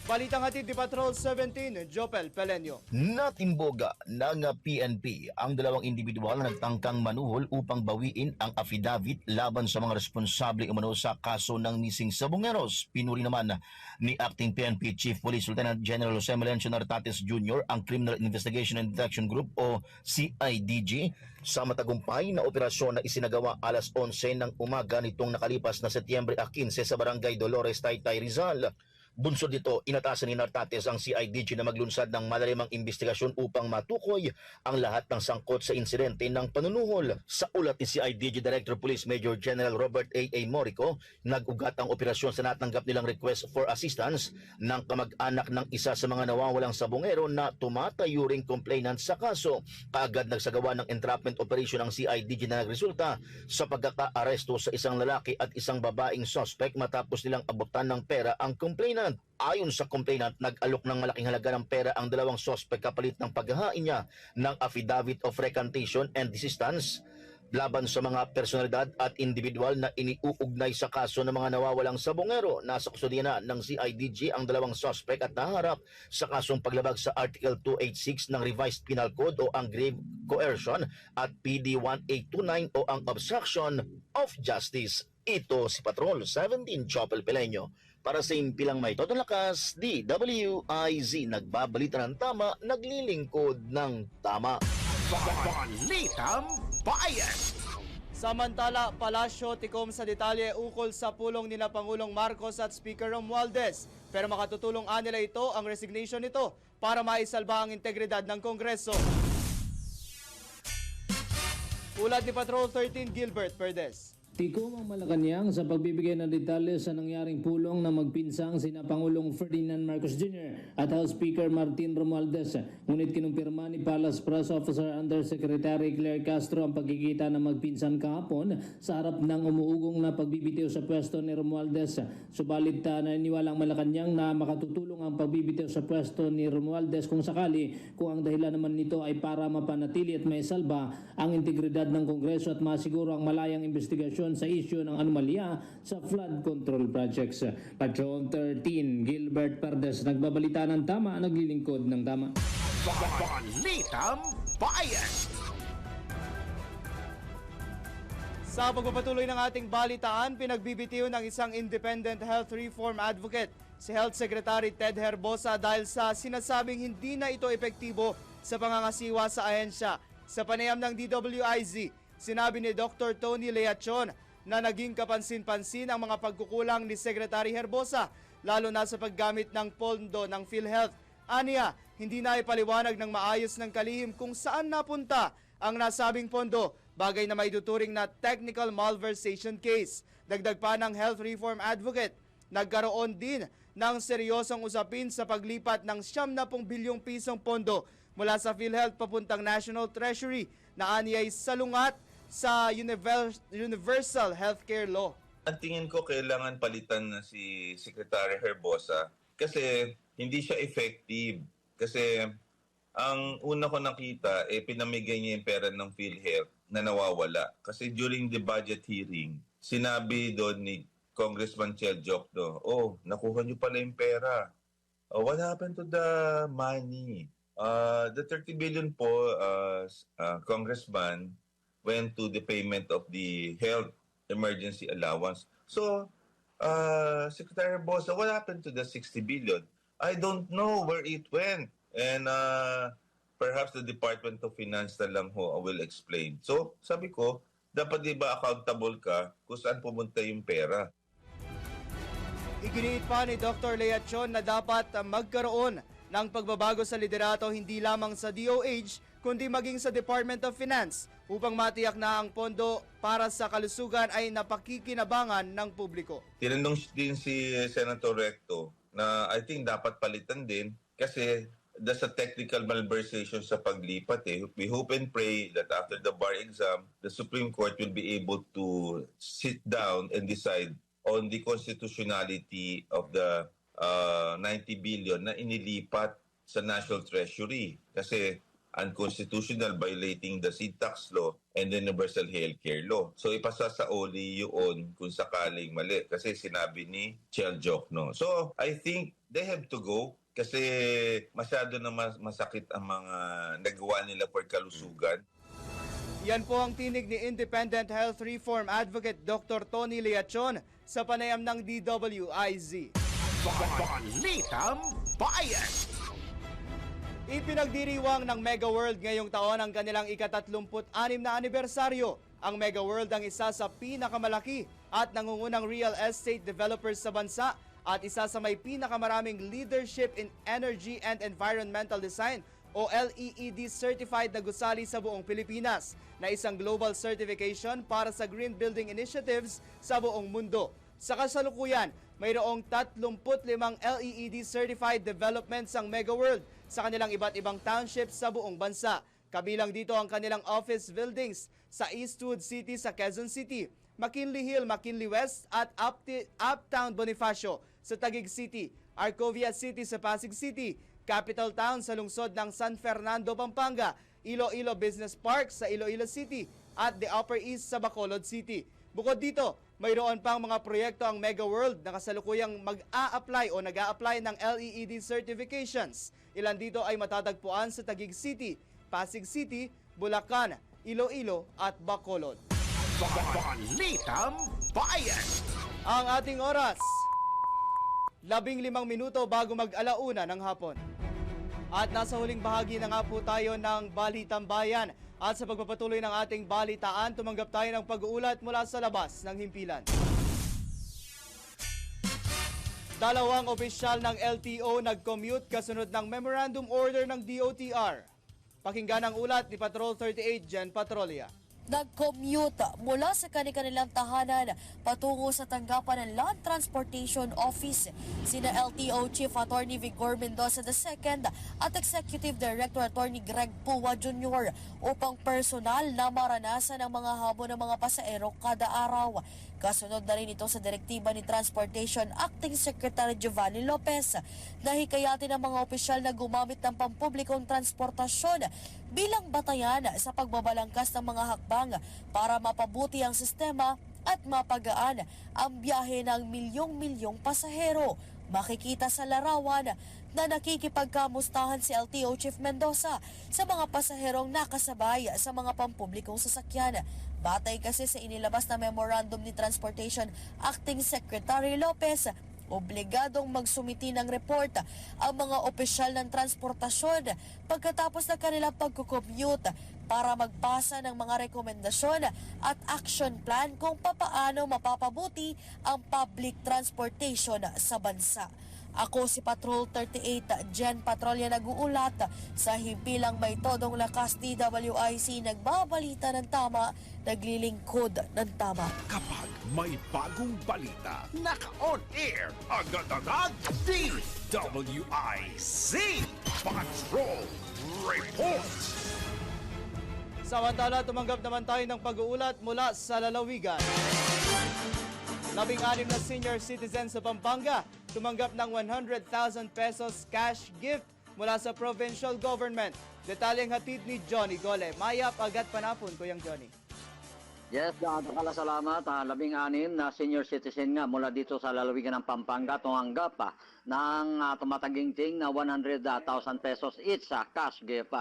Balitang hatid ni Patrol 17, Jopel Pelenyo. Natimboga ng PNP ang 2 individual na nagtangkang manuhol upang bawiin ang affidavit laban sa mga responsable umano sa kaso ng missing sabongeros. Pinuri naman ni Acting PNP Chief Police Lieutenant General Jose Melencio Nartates Jr. ang Criminal Investigation and Detection Group o CIDG sa matagumpay na operasyon na isinagawa alas 11 ng umaga nitong nakalipas na Setyembre 15 sa Barangay Dolores, Taytay, Rizal. Bunsod dito, inatasan ni Nartates ang CIDG na maglunsad ng malalimang investigasyon upang matukoy ang lahat ng sangkot sa insidente ng panunuhol. Sa ulat ni CIDG Director Police Major General Robert A. Morico, nag-ugat ang operasyon sa natanggap nilang request for assistance ng kamag-anak ng isa sa mga nawawalang sabongero na tumatayo ring complainant sa kaso. Kaagad nagsagawa ng entrapment operation ng CIDG na nagresulta sa pagkaka-aresto sa isang lalaki at isang babaeng suspect matapos nilang abutan ng pera ang complainant. Ayon sa complainant, nag-alok ng malaking halaga ng pera ang 2 suspect kapalit ng paghahain niya ng affidavit of recantation and desistance laban sa mga personalidad at individual na iniuugnay sa kaso ng mga nawawalang sabongero. Nasa kusodiya na ng CIDG ang 2 suspect at naharap sa kasong paglabag sa Article 286 ng Revised Penal Code o ang grave coercion at PD 1829 o ang obstruction of justice. Ito si Patrol 17 Chopel Pelenyo. Para sa impilang may totong lakas, DWIZ nagbabalita ng tama, naglilingkod ng tama. Balitang Bayan. Samantala, Palasyo tikom sa detalye ukol sa pulong nila Pangulong Marcos at Speaker Romualdez. Pero makatutulong nila ito ang resignation nito para maisalba ang integridad ng Kongreso. Ulat ni Patrol 13, Gilbert Perdes. Tikom ang Malacanang sa pagbibigay ng detalye sa nangyaring pulong na magpinsang sina Pangulong Ferdinand Marcos Jr. at House Speaker Martin Romualdez. Ngunit kinumpirma ni Palace Press Officer Undersecretary Claire Castro ang pagkikita ng magpinsan kahapon sa harap ng umuugong na pagbibitiw sa pwesto ni Romualdez. Subalit naniniwala ang Malacanang na makatutulong ang pagbibitiw sa pwesto ni Romualdez kung sakali kung ang dahilan naman nito ay para mapanatili at maisalba ang integridad ng Kongreso at masiguro ang malayang investigasyon sa isyu ng anomalya sa flood control projects. Patrol 13, Gilbert Perdes, nagbabalita ng tama, naglilingkod ng tama. Balitang Bayan. Sa pagpapatuloy ng ating balitaan, pinagbibitiw ng isang independent health reform advocate, si Health Secretary Ted Herbosa dahil sa sinasabing hindi na ito epektibo sa pangangasiwa sa ahensya. Sa panayam ng DWIZ, sinabi ni Dr. Tony Leachon na naging kapansin-pansin ang mga pagkukulang ni Secretary Herbosa, lalo na sa paggamit ng pondo ng PhilHealth. Aniya, hindi na ipaliwanag ng maayos ng kalihim kung saan napunta ang nasabing pondo, bagay na maituturing na technical malversation case. Dagdag pa ng health reform advocate, nagkaroon din ng seryosong usapin sa paglipat ng 70 bilyong pisong pondo mula sa PhilHealth papuntang National Treasury na aniyay salungat sa Universal Healthcare Law. Ang tingin ko kailangan palitan na si Secretary Herbosa kasi hindi siya effective. Kasi ang una ko nakita, pinamigay niya yung pera ng PhilHealth na nawawala. Kasi during the budget hearing, sinabi doon ni Congressman Chel Jokno, nakuha niyo pala yung pera. What happened to the money? The 30 billion po, Congressman, went to the payment of the health emergency allowance. So, Secretary Bosa, what happened to the 60 billion? I don't know where it went. And perhaps the Department of Finance na lang ho will explain. So, sabi ko, dapat di ba accountable ka kung saan pumunta yung pera? Iginiit pa ni Dr. Leachon na dapat magkaroon ng pagbabago sa liderato hindi lamang sa DOH kundi maging sa Department of Finance upang matiyak na ang pondo para sa kalusugan ay napakikinabangan ng publiko. Tinanong din si Senator Recto na I think dapat palitan din kasi there's a technical malversation sa paglipat. We hope and pray that after the bar exam, the Supreme Court will be able to sit down and decide on the constitutionality of the 90 billion na inilipat sa National Treasury. Kasi unconstitutional, violating the seed tax law and the universal healthcare law. So ipasa sa OLI yun kung sakaling mali kasi sinabi ni Chel Jokno. So I think they have to go kasi masyado na masakit ang mga nagawa nila for kalusugan. Yan po ang tinig ni Independent Health Reform Advocate Dr. Tony Leachon sa panayam ng DWIZ. Balitang Bayan! Ipinagdiriwang ng Mega World ngayong taon ang kanilang ika-36 na anibersaryo. Ang Mega World ang isa sa pinakamalaki at nangungunang real estate developers sa bansa at isa sa may pinakamaraming leadership in energy and environmental design o LEED certified na gusali sa buong Pilipinas na isang global certification para sa green building initiatives sa buong mundo. Sa kasalukuyan, mayroong 35 LEED certified developments ang Mega World sa kanilang iba't ibang townships sa buong bansa. Kabilang dito ang kanilang office buildings sa Eastwood City sa Quezon City, McKinley Hill, McKinley West at Uptown Bonifacio sa Taguig City, Arcovia City sa Pasig City, Capital Town sa lungsod ng San Fernando, Pampanga, Iloilo Business Park sa Iloilo City at the Upper East sa Bacolod City. Bukod dito, mayroon pang mga proyekto ang Mega World na kasalukuyang mag-a-apply o nag-a-apply ng LEED certifications. Ilan dito ay matatagpuan sa Taguig City, Pasig City, Bulacan, Iloilo at Bacolod. Balitang Bayan! Ang ating oras, 15 minuto bago mag-alauna ng hapon. At nasa huling bahagi na nga po tayo ng Balitang Bayan. At sa pagpapatuloy ng ating balitaan, tumanggap tayo ng pag-uulat mula sa labas ng himpilan. Dalawang opisyal ng LTO nag-commute kasunod ng memorandum order ng DOTR. Pakinggan ang ulat ni Patrol 38 Jen Patrolya. Nag-commute mula sa kanilang tahanan patungo sa tanggapan ng Land Transportation Office sina LTO Chief Attorney Vigor Mendoza II at Executive Director Attorney Greg Pua Jr. upang personal na maranasan ang mga habon ng mga pasaero kada araw. Kasunod na rin ito sa direktiba ni Transportation Acting Secretary Giovanni Lopez na hikayatin ang mga opisyal na gumamit ng pampublikong transportasyon bilang batayan sa pagbabalangkas ng mga hakbang para mapabuti ang sistema at mapagaan ang biyahe ng milyong-milyong pasahero. Makikita sa larawan na nakikipagkamustahan si LTO Chief Mendoza sa mga pasaherong nakasabay sa mga pampublikong sasakyan. Batay kasi sa inilabas na memorandum ni Transportation Acting Secretary Lopez, obligadong magsumiti ng report ang mga opisyal ng transportasyon pagkatapos ng kanilang pagkukommute para magpasa ng mga rekomendasyon at action plan kung papaano mapapabuti ang public transportation sa bansa. Ako si Patrol 38 Jen Patrolya nag-uulat sa himpilang may todong lakas DWIC, nagbabalita ng tama, naglilingkod ng tama. Kapag may bagong balita, naka-on air, agad-agad, DWIC Patrol Report! Samantala, tumanggap naman tayo ng pag-uulat mula sa lalawigan. 16 na senior citizens sa Pampanga tumanggap ng 100,000 pesos cash gift mula sa provincial government. Detalyeng hatid ni Johnny Gole. Mayap agad panapon, Kuyang Johnny. Yes, salamat. 16 na senior citizen nga mula dito sa lalawigan ng Pampanga tumanggap ng tumataginting na 100,000 pesos each sa cash gift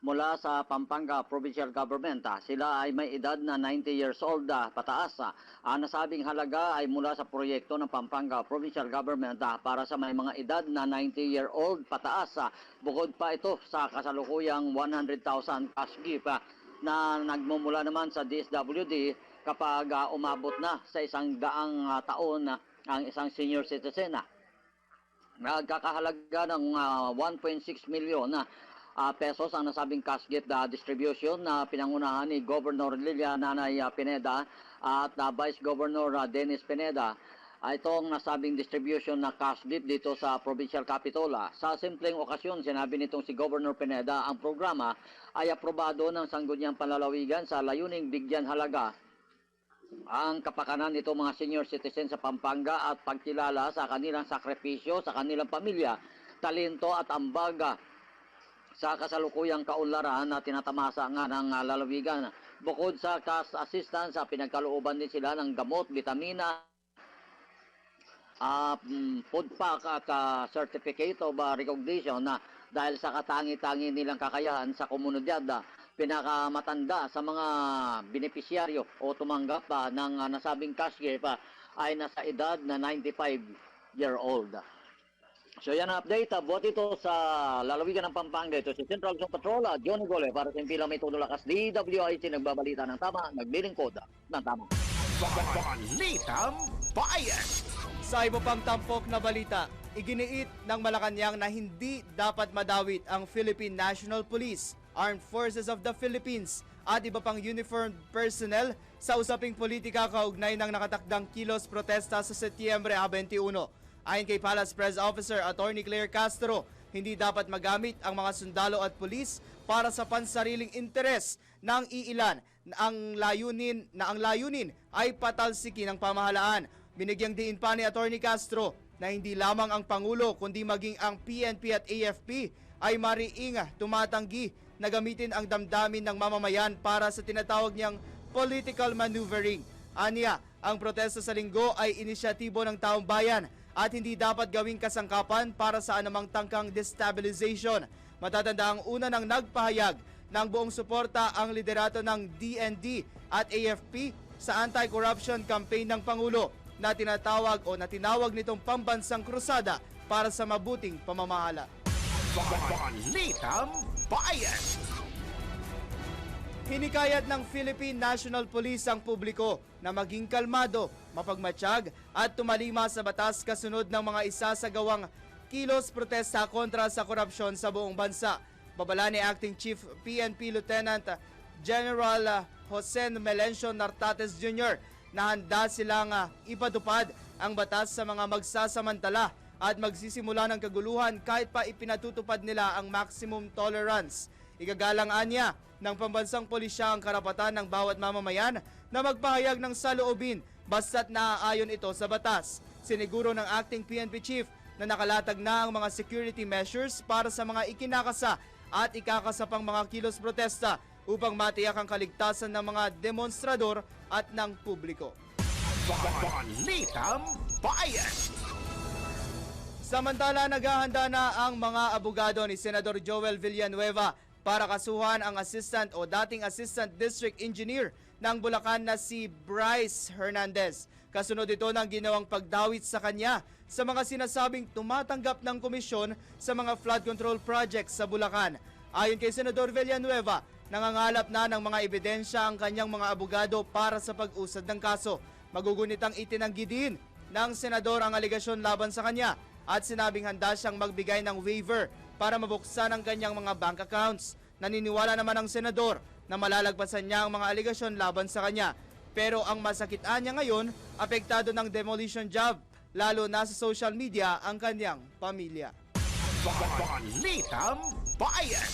mula sa Pampanga Provincial Government. Sila ay may edad na 90 years old pataas. Nasabing halaga ay mula sa proyekto ng Pampanga Provincial Government para sa may mga edad na 90-year-old pataas. Bukod pa ito sa kasalukuyang 100,000 cash gift na nagmumula naman sa DSWD kapag umabot na sa 100 taon ang isang senior citizen. Nagkakahalaga ng 1.6 million pesos ang nasabing cash gift distribution na pinangunahan ni Governor Lilia Nanay Pineda at Vice Governor Dennis Pineda. Itong nasabing distribution na cash gift dito sa Provincial Capitol. Sa simpleng okasyon, sinabi nitong si Governor Pineda, ang programa ay aprobado ng Sangguniang Panlalawigan sa layuning bigyan halaga ang kapakanan nitong mga senior citizens sa Pampanga at pagkilala sa kanilang sakripisyo, sa kanilang pamilya, talento at ambaga sa kasalukuyang kaunlaran na tinatamasa nga ng lalawigan. Bukod sa cash assistance, pinagkalooban din sila ng gamot, vitamina, food pack at certificate of recognition na dahil sa katangi-tangi nilang kakayahan sa komunidad, pinakamatanda sa mga benepisyaryo o tumanggap ng nasabing cash gift ay nasa edad na 95-year-old. So yan ang update. Buhat ito sa lalawigan ng Pampanga. Ito si Central Zone Patrol, Johnny Gole, para sa Impila May Todo Lakas, DWIC, nagbabalita ng tama, naglilingkod ng tama. Balitang Bayan. Sa iba pang tampok na balita, iginiit ng Malacanang na hindi dapat madawit ang Philippine National Police, Armed Forces of the Philippines at iba pang uniformed personnel sa usaping politika kaugnay ng nakatakdang kilos protesta sa Setyembre 21. Ayon kay Palace Press Officer Attorney Claire Castro, hindi dapat magamit ang mga sundalo at pulis para sa pansariling interes ng iilan ang layunin ay patalsikin ang pamahalaan. Binigyang diin pa ni Attorney Castro na hindi lamang ang Pangulo kundi maging ang PNP at AFP ay mariing tumatanggi na gamitin ang damdamin ng mamamayan para sa tinatawag niyang political maneuvering. Aniya, ang protesta sa Linggo ay inisyatibo ng taong bayan at hindi dapat gawing kasangkapan para sa anumang tangkang destabilization. Matatanda ang una ng nagpahayag ng buong suporta ang liderato ng DND at AFP sa anti-corruption campaign ng Pangulo na tinawag nitong pambansang krusada para sa mabuting pamamahala. Balitang Bayan. Hinikayat ng Philippine National Police ang publiko na maging kalmado, mapagmatsyag at tumalima sa batas kasunod ng mga isasagawang kilos protesta kontra sa korupsyon sa buong bansa. Babala ni Acting Chief PNP Lieutenant General Jose Melencio Nartates Jr. na handa silang ipatupad ang batas sa mga magsasamantala at magsisimula ng kaguluhan kahit pa ipinatutupad nila ang maximum tolerance. Igagalang niya ng pambansang pulisya ang karapatan ng bawat mamamayan na magpahayag ng saloobin basta't naaayon ito sa batas. Siniguro ng Acting PNP Chief na nakalatag na ang mga security measures para sa mga ikinakasa at ikakasapang mga kilos protesta upang matiyak ang kaligtasan ng mga demonstrador at ng publiko. Balitang Bayan. Samantala, naghahanda na ang mga abogado ni Senador Joel Villanueva para kasuhan ang assistant o dating assistant district engineer ng Bulacan na si Bryce Hernandez. Kasunod ito ng ginawang pagdawit sa kanya sa mga sinasabing tumatanggap ng komisyon sa mga flood control projects sa Bulacan. Ayon kay Senador Villanueva, nangangalap na ng mga ebidensya ang kanyang mga abogado para sa pag-usad ng kaso. Magugunitang itinanggi din ng senador ang aligasyon laban sa kanya at sinabing handa siyang magbigay ng waiver para mabuksan ang kanyang mga bank accounts. Naniniwala naman ang senador na malalagpasan niya ang mga aligasyon laban sa kanya. Pero ang masakitan niya ngayon, apektado ng demolition job, lalo na sa social media ang kanyang pamilya. Balitang Bayan.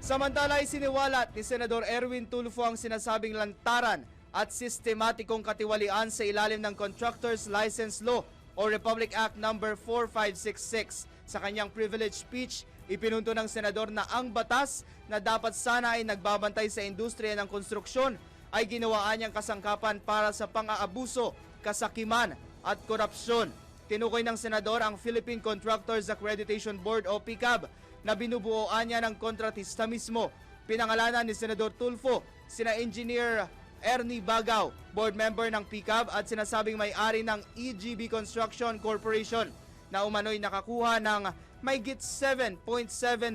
Samantala ay siniwalat ni Senador Erwin Tulfo ang sinasabing lantaran at sistematikong katiwalian sa ilalim ng Contractors License Law o Republic Act No. 4566. Sa kanyang privilege speech, ipinunto ng senador na ang batas na dapat sana ay nagbabantay sa industriya ng konstruksyon ay ginawaan niyang kasangkapan para sa pang-aabuso, kasakiman at korupsyon. Tinukoy ng senador ang Philippine Contractors Accreditation Board o PICAB na binubuoan niya ng kontratista mismo. Pinangalanan ni Senador Tulfo sina Engineer Ernie Bagaw, board member ng PICAB at sinasabing may-ari ng EGB Construction Corporation na umano'y nakakuha ng mahigit 7.7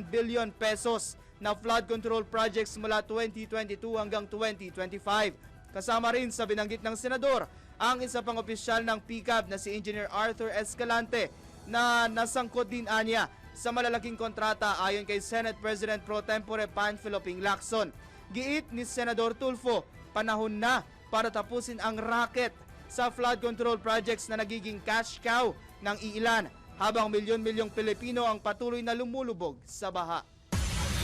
billion pesos na flood control projects mula 2022 hanggang 2025. Kasama rin sa binanggit ng senador ang isa pang opisyal ng PICAB na si Engineer Arthur Escalante na nasangkot din anya sa malalaking kontrata ayon kay Senate President Pro Tempore Panfilo Ping Lacson. Giit ni Senador Tulfo, panahon na para tapusin ang racket sa flood control projects na nagiging cash cow ng iilan habang milyon-milyong Pilipino ang patuloy na lumulubog sa baha.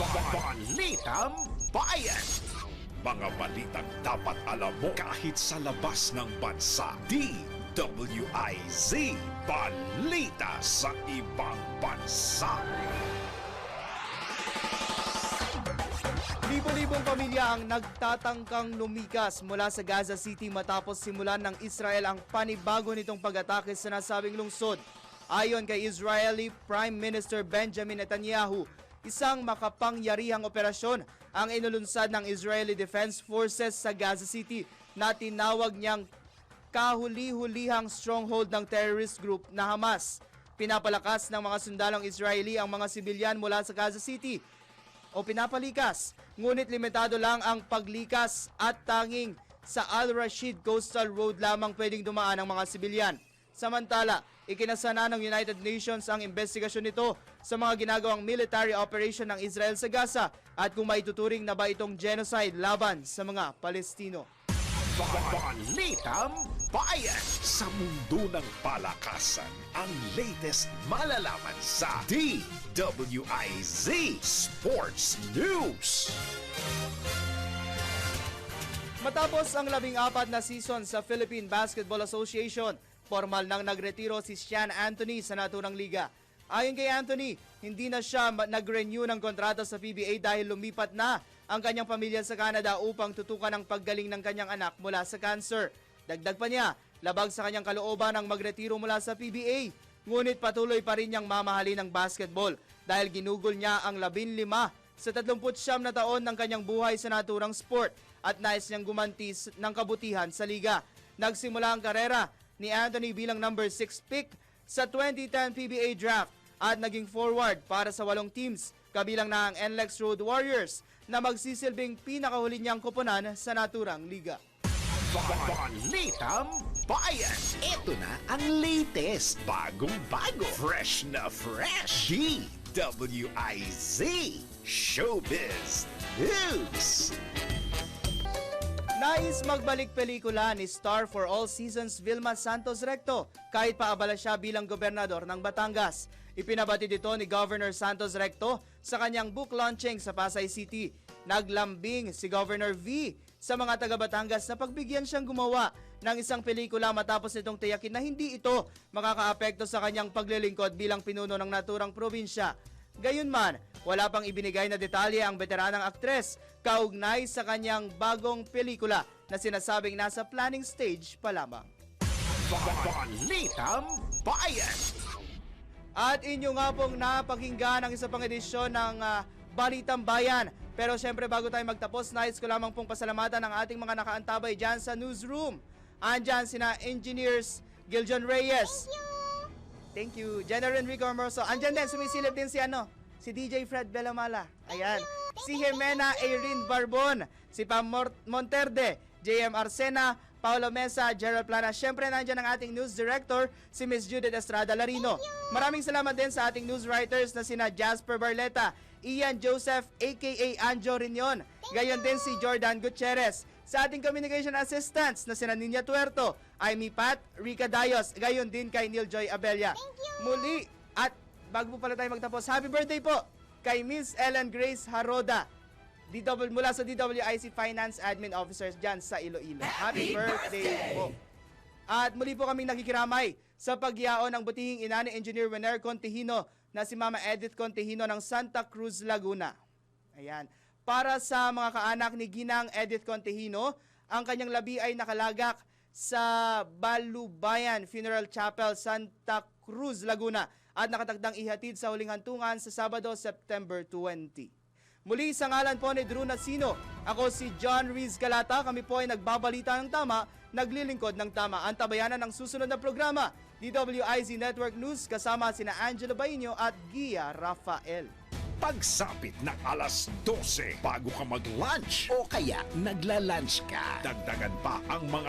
Balitang Bayan. Mga balitang dapat alam mo kahit sa labas ng bansa. DWIZ. Balita sa ibang bansa. Libo-libong pamilya ang nagtatangkang lumikas mula sa Gaza City matapos simulan ng Israel ang panibago nitong pag-atake sa nasabing lungsod. Ayon kay Israeli Prime Minister Benjamin Netanyahu, isang makapangyarihang operasyon ang inulunsad ng Israeli Defense Forces sa Gaza City na tinawag niyang kahuli-hulihang stronghold ng terrorist group na Hamas. Pinapalakas ng mga sundalong Israeli ang mga sibilyan mula sa Gaza City o pinapalikas, ngunit limitado lang ang paglikas at tanging sa Al-Rashid Coastal Road lamang pwedeng dumaan ang mga sibilyan. Samantala, ikinasana ng United Nations ang investigasyon nito sa mga ginagawang military operation ng Israel sa Gaza at kung maituturing na ba itong genocide laban sa mga Palestino. Balitang Bayan. Sa mundo ng palakasan, ang latest malalaman sa DWIZ Sports News. Matapos ang 14 na season sa Philippine Basketball Association, formal nang nagretiro si Sean Anthony sa naturang liga. Ayon kay Anthony, hindi na siya nag-renew ng kontrata sa PBA dahil lumipat na ang kanyang pamilya sa Canada upang tutukan ang paggaling ng kanyang anak mula sa cancer. Dagdag pa niya, labag sa kanyang kalooban ang magretiro mula sa PBA. Ngunit patuloy pa rin niyang mamahalin ng basketball dahil ginugol niya ang 15 sa 39 na taon ng kanyang buhay sa naturang sport at nais niyang gumanti ng kabutihan sa liga. Nagsimula ang karera ni Anthony bilang number 6 pick sa 2010 PBA draft at naging forward para sa 8 teams, kabilang na ang NLEX Road Warriors na magsisilbing pinakahuli niyang koponan sa naturang liga. Balitang Bayan. Ito na ang latest, bagong-bago, fresh na fresh. DWIZ Showbiz News. Nais magbalik pelikula ni Star for All Seasons Vilma Santos Recto kahit paabala siya bilang gobernador ng Batangas. Ipinabati dito ni Governor Santos Recto sa kanyang book launching sa Pasay City. Naglambing si Governor V sa mga taga-Batangas na pagbigyan siyang gumawa ng isang pelikula matapos nitong tiyakin na hindi ito makakaapekto sa kanyang paglilingkod bilang pinuno ng naturang probinsya. Gayunman, wala pang ibinigay na detalye ang veteranang aktres kaugnay sa kanyang bagong pelikula na sinasabing nasa planning stage pa lamang. Balitang Bayan. At inyo nga pong napakinggan ang isa pang edisyon ng Balitang Bayan. Pero syempre bago tayo magtapos, nais ko lamang pong pasalamatan ang ating mga nakaantabay dyan sa newsroom. Andyan sina Engineers Giljon Reyes. Thank you. General Enrico Amorso. Andyan din, sumisilip din si DJ Fred Belamala. Ayan. Si Jimena Erin Barbon. Si Pam Monterde. JM Arsena. Paolo Mesa. Gerald Plana. Siyempre nandyan ang ating news director, si Miss Judith Estrada Larino. Maraming salamat din sa ating news writers na sina Jasper Barleta, Ian Joseph aka Anjo Riñon. Gayon din si Jordan Gutierrez. Sa ating communication assistants na sina Ninya Tuerto, Amy Pat, Rica Dayos, gayon din kay Neil Joy Abella. Muli, at bago po pala tayo magtapos, happy birthday po kay Miss Ellen Grace Haroda. mula sa DWIC Finance Admin Officers dyan sa Iloilo. Happy birthday po. At muli po kaming nakikiramay sa pagyaon ng butihing ina ni Engineer Wener Contihino na si Mama Edith Contihino ng Santa Cruz, Laguna. Ayan. Para sa mga kaanak ni Ginang Edith Contihino, ang kanyang labi ay nakalagak sa Balubayan Funeral Chapel, Santa Cruz, Laguna at nakatagdang ihatid sa huling hantungan sa Sabado, September 20. Muli sa ngalan po ni Drew Nasino, ako si John Riz Calata. Kami po ay nagbabalita ng tama, naglilingkod ng tama. Antabayanan ng susunod na programa, DWIZ Network News kasama sina Angelo Baino at Gia Rafael. Pagsapit ng alas 12, bago ka mag-lunch o kaya nagla-lunch ka, dagdagan pa ang mga